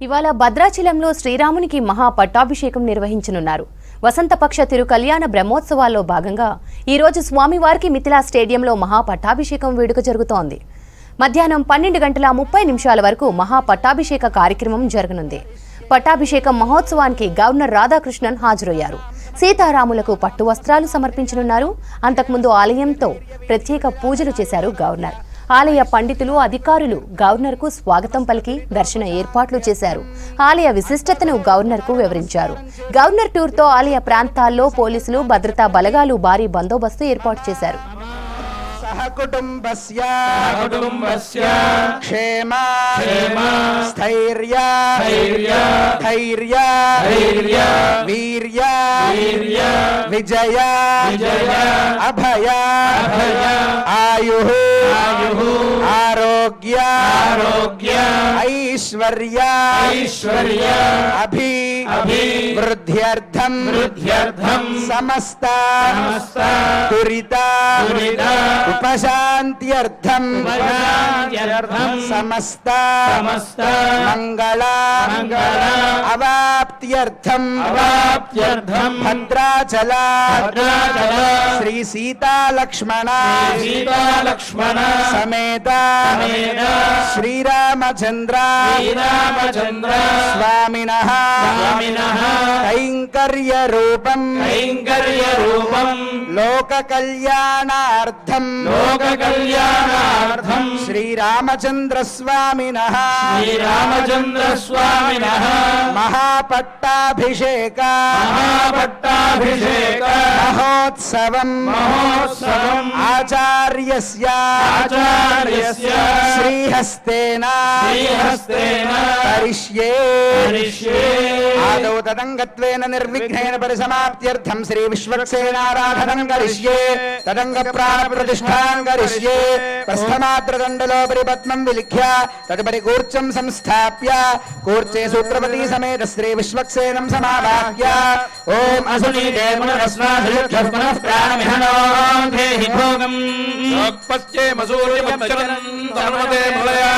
ఇవాళ భద్రాచలంలో శ్రీరామునికి మహా పట్టాభిషేకం నిర్వహించనున్నారు. వసంతపక్ష తిరు కళ్యాణ బ్రహ్మోత్సవాల్లో భాగంగా ఈ రోజు స్వామివారికి మిథిలా స్టేడియంలో మహా పట్టాభిషేకం వేడుక జరుగుతోంది. మధ్యాహ్నం 12:30 వరకు మహా పట్టాభిషేక కార్యక్రమం జరగనుంది. పట్టాభిషేకం మహోత్సవానికి గవర్నర్ రాధాకృష్ణన్ హాజరయ్యారు. సీతారాములకు పట్టు వస్త్రాలు సమర్పించనున్నారు. అంతకుముందు ఆలయంతో ప్రత్యేక పూజలు చేశారు గవర్నర్. ఆలయ పండితులు, అధికారులు గవర్నర్కు స్వాగతం పలికి దర్శన ఏర్పాట్లు చేశారు. ఆలయ విశిష్టతను గవర్నర్కు వివరించారు. గవర్నర్ టూర్తో ఆలయ ప్రాంతాల్లో పోలీసులు, భద్రతా బలగాలు భారీ బందోబస్తు ఏర్పాటు చేశారు. కుటుంబస్య క్షేమ స్థైర్య ధైర్య వీర్య విజయ అభయ ఆయు ఆరోగ్య ఐశ్వర్య అభివృద్ధ్యర్థం సమస్త దురిత ఉపశాంత్యర్థం సమస్త మంగళ అవాప్త్యర్థం భద్రాచల శ్రీ సీతాలక్ష్మణ సమేత శ్రీరామచంద్ర స్వామినః కైంకర్య రూపం లోక కళ్యాణార్థం శ్రీరామచంద్ర స్వామినః మహాపట్టాభిషేక మహోత్సవం ఆచార్యస్య శ్రీహస్తేన కరిష్యే ఆదౌ తదంగత్వేన నిర్విఘ్నేన పరిసమాప్త్యర్థం శ్రీ విశ్వక్సేనారాధనం కరిష్యే తదంగ ప్రాణ ప్రతిష్ఠాం కరిష్యే ప్రస్థమాత్రదండలోపరి పద్మం విలిఖ్య తదుపరి కూర్చం సంస్థాప్య కూర్చే సూత్రపతి సమేత శ్రీ విశ్వక్సేనం సమావాహ్య ఓం అసునీతే పునరస్వాధుః ప్రాణమిహనో దేహి భోగం పశ్చేమ సూర్యమచ్చరం సర్వదే మలయా